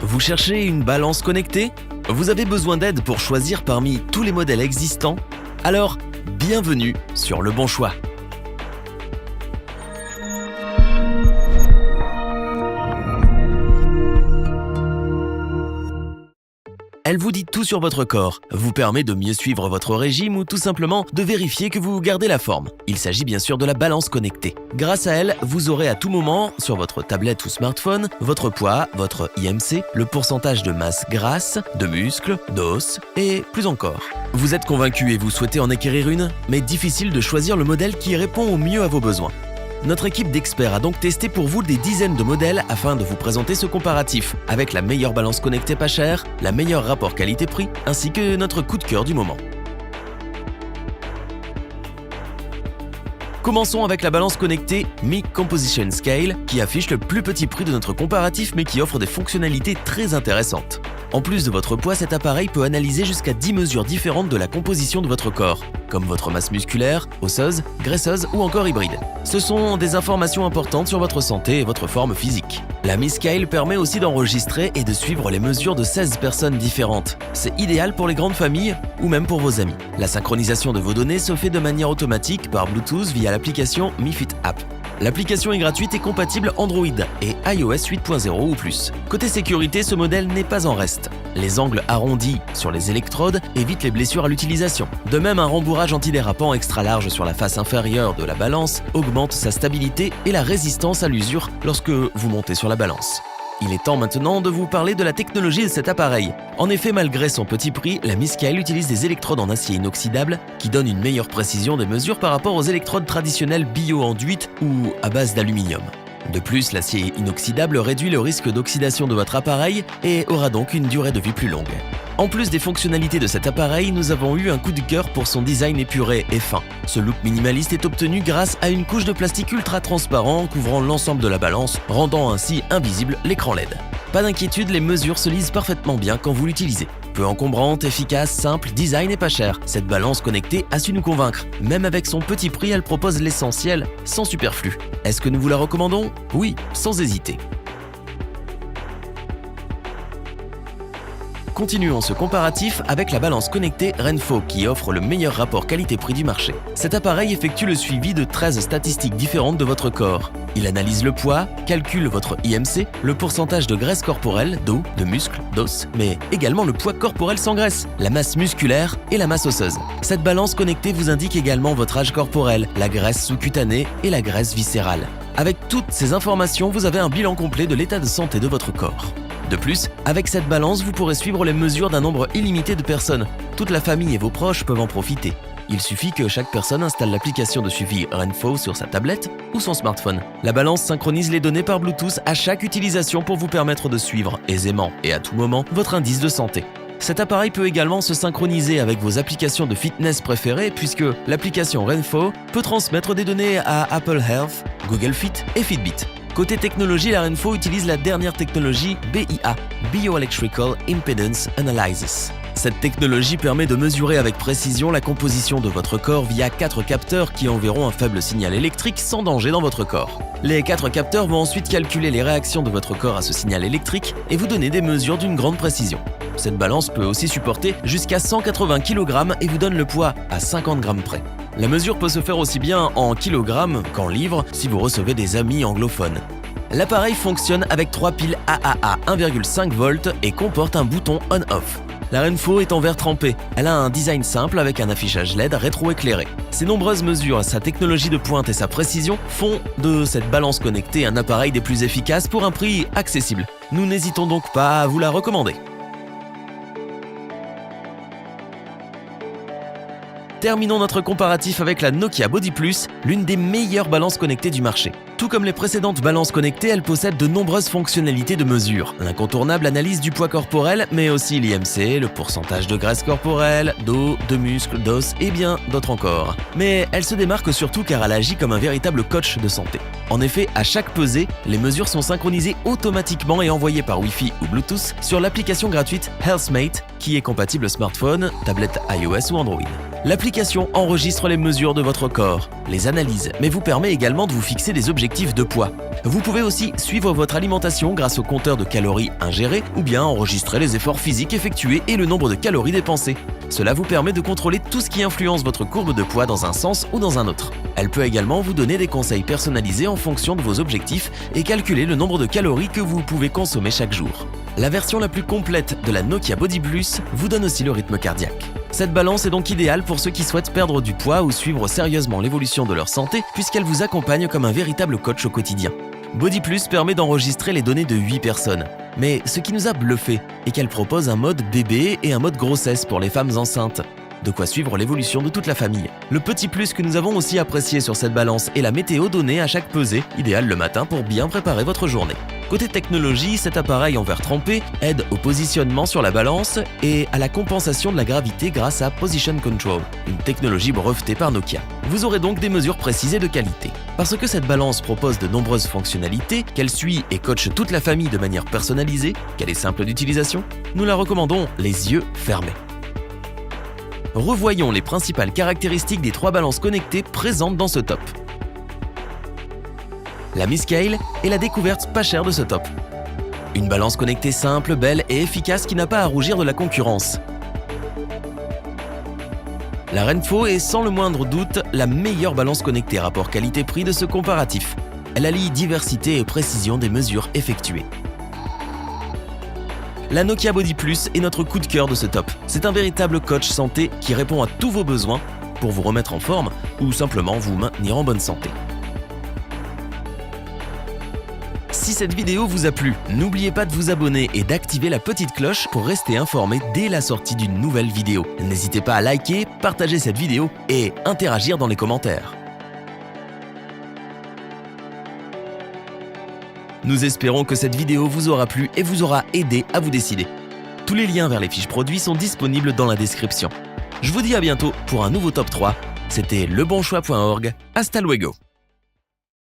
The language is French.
Vous cherchez une balance connectée? Vous avez besoin d'aide pour choisir parmi tous les modèles existants? Alors, bienvenue sur Le Bon Choix. Elle vous dit tout sur votre corps, vous permet de mieux suivre votre régime ou tout simplement de vérifier que vous gardez la forme. Il s'agit bien sûr de la balance connectée. Grâce à elle, vous aurez à tout moment, sur votre tablette ou smartphone, votre poids, votre IMC, le pourcentage de masse grasse, de muscles, d'os et plus encore. Vous êtes convaincu et vous souhaitez en acquérir une, mais difficile de choisir le modèle qui répond au mieux à vos besoins. Notre équipe d'experts a donc testé pour vous des dizaines de modèles afin de vous présenter ce comparatif avec la meilleure balance connectée pas chère, la meilleure rapport qualité-prix ainsi que notre coup de cœur du moment. Commençons avec la balance connectée Mi Composition Scale qui affiche le plus petit prix de notre comparatif mais qui offre des fonctionnalités très intéressantes. En plus de votre poids, cet appareil peut analyser jusqu'à 10 mesures différentes de la composition de votre corps, comme votre masse musculaire, osseuse, graisseuse ou encore hybride. Ce sont des informations importantes sur votre santé et votre forme physique. La Mi Scale permet aussi d'enregistrer et de suivre les mesures de 16 personnes différentes. C'est idéal pour les grandes familles ou même pour vos amis. La synchronisation de vos données se fait de manière automatique par Bluetooth via l'application Mi Fit App. L'application est gratuite et compatible Android et iOS 8.0 ou plus. Côté sécurité, ce modèle n'est pas en reste. Les angles arrondis sur les électrodes évitent les blessures à l'utilisation. De même, un rembourrage antidérapant extra large sur la face inférieure de la balance augmente sa stabilité et la résistance à l'usure lorsque vous montez sur la balance. Il est temps maintenant de vous parler de la technologie de cet appareil. En effet, malgré son petit prix, la Mi Scale utilise des électrodes en acier inoxydable qui donnent une meilleure précision des mesures par rapport aux électrodes traditionnelles bio-enduites ou à base d'aluminium. De plus, l'acier inoxydable réduit le risque d'oxydation de votre appareil et aura donc une durée de vie plus longue. En plus des fonctionnalités de cet appareil, nous avons eu un coup de cœur pour son design épuré et fin. Ce look minimaliste est obtenu grâce à une couche de plastique ultra transparent couvrant l'ensemble de la balance, rendant ainsi invisible l'écran LED. Pas d'inquiétude, les mesures se lisent parfaitement bien quand vous l'utilisez. Peu encombrante, efficace, simple, design et pas cher, cette balance connectée a su nous convaincre. Même avec son petit prix, elle propose l'essentiel, sans superflu. Est-ce que nous vous la recommandons? Oui, sans hésiter. Continuons ce comparatif avec la balance connectée Renpho qui offre le meilleur rapport qualité-prix du marché. Cet appareil effectue le suivi de 13 statistiques différentes de votre corps. Il analyse le poids, calcule votre IMC, le pourcentage de graisse corporelle, d'eau, de muscles, d'os, mais également le poids corporel sans graisse, la masse musculaire et la masse osseuse. Cette balance connectée vous indique également votre âge corporel, la graisse sous-cutanée et la graisse viscérale. Avec toutes ces informations, vous avez un bilan complet de l'état de santé de votre corps. De plus, avec cette balance, vous pourrez suivre les mesures d'un nombre illimité de personnes. Toute la famille et vos proches peuvent en profiter. Il suffit que chaque personne installe l'application de suivi Renpho sur sa tablette ou son smartphone. La balance synchronise les données par Bluetooth à chaque utilisation pour vous permettre de suivre aisément et à tout moment votre indice de santé. Cet appareil peut également se synchroniser avec vos applications de fitness préférées puisque l'application Renpho peut transmettre des données à Apple Health, Google Fit et Fitbit. Côté technologie, la Renpho utilise la dernière technologie BIA, Bioelectrical Impedance Analysis. Cette technologie permet de mesurer avec précision la composition de votre corps via 4 capteurs qui enverront un faible signal électrique sans danger dans votre corps. Les 4 capteurs vont ensuite calculer les réactions de votre corps à ce signal électrique et vous donner des mesures d'une grande précision. Cette balance peut aussi supporter jusqu'à 180 kg et vous donne le poids à 50 g près. La mesure peut se faire aussi bien en kilogrammes qu'en livres si vous recevez des amis anglophones. L'appareil fonctionne avec 3 piles AAA 1,5 V et comporte un bouton on-off. La Renpho est en verre trempé. Elle a un design simple avec un affichage LED rétroéclairé. Ses nombreuses mesures, sa technologie de pointe et sa précision font de cette balance connectée un appareil des plus efficaces pour un prix accessible. Nous n'hésitons donc pas à vous la recommander. Terminons notre comparatif avec la Nokia Body Plus, l'une des meilleures balances connectées du marché. Tout comme les précédentes balances connectées, elle possède de nombreuses fonctionnalités de mesure. L'incontournable analyse du poids corporel, mais aussi l'IMC, le pourcentage de graisse corporelle, d'eau, de muscles, d'os et bien d'autres encore. Mais elle se démarque surtout car elle agit comme un véritable coach de santé. En effet, à chaque pesée, les mesures sont synchronisées automatiquement et envoyées par Wi-Fi ou Bluetooth sur l'application gratuite HealthMate qui est compatible smartphone, tablette iOS ou Android. L'application enregistre les mesures de votre corps, les analyse, mais vous permet également de vous fixer des objectifs de poids. Vous pouvez aussi suivre votre alimentation grâce au compteur de calories ingérées ou bien enregistrer les efforts physiques effectués et le nombre de calories dépensées. Cela vous permet de contrôler tout ce qui influence votre courbe de poids dans un sens ou dans un autre. Elle peut également vous donner des conseils personnalisés en fonction de vos objectifs et calculer le nombre de calories que vous pouvez consommer chaque jour. La version la plus complète de la Nokia Body Plus vous donne aussi le rythme cardiaque. Cette balance est donc idéale pour ceux qui souhaitent perdre du poids ou suivre sérieusement l'évolution de leur santé puisqu'elle vous accompagne comme un véritable coach au quotidien. Body Plus permet d'enregistrer les données de 8 personnes. Mais ce qui nous a bluffé est qu'elle propose un mode bébé et un mode grossesse pour les femmes enceintes. De quoi suivre l'évolution de toute la famille. Le petit plus que nous avons aussi apprécié sur cette balance est la météo donnée à chaque pesée, idéale le matin pour bien préparer votre journée. Côté technologie, cet appareil en verre trempé aide au positionnement sur la balance et à la compensation de la gravité grâce à Position Control, une technologie brevetée par Nokia. Vous aurez donc des mesures précises et de qualité. Parce que cette balance propose de nombreuses fonctionnalités, qu'elle suit et coache toute la famille de manière personnalisée, qu'elle est simple d'utilisation, nous la recommandons les yeux fermés. Revoyons les principales caractéristiques des 3 balances connectées présentes dans ce top. La Mi Scale est la découverte pas chère de ce top. Une balance connectée simple, belle et efficace qui n'a pas à rougir de la concurrence. La Renpho est sans le moindre doute la meilleure balance connectée rapport qualité-prix de ce comparatif. Elle allie diversité et précision des mesures effectuées. La Nokia Body Plus est notre coup de cœur de ce top. C'est un véritable coach santé qui répond à tous vos besoins pour vous remettre en forme ou simplement vous maintenir en bonne santé. Si cette vidéo vous a plu, n'oubliez pas de vous abonner et d'activer la petite cloche pour rester informé dès la sortie d'une nouvelle vidéo. N'hésitez pas à liker, partager cette vidéo et interagir dans les commentaires. Nous espérons que cette vidéo vous aura plu et vous aura aidé à vous décider. Tous les liens vers les fiches produits sont disponibles dans la description. Je vous dis à bientôt pour un nouveau top 3. C'était lebonchoix.org. Hasta luego.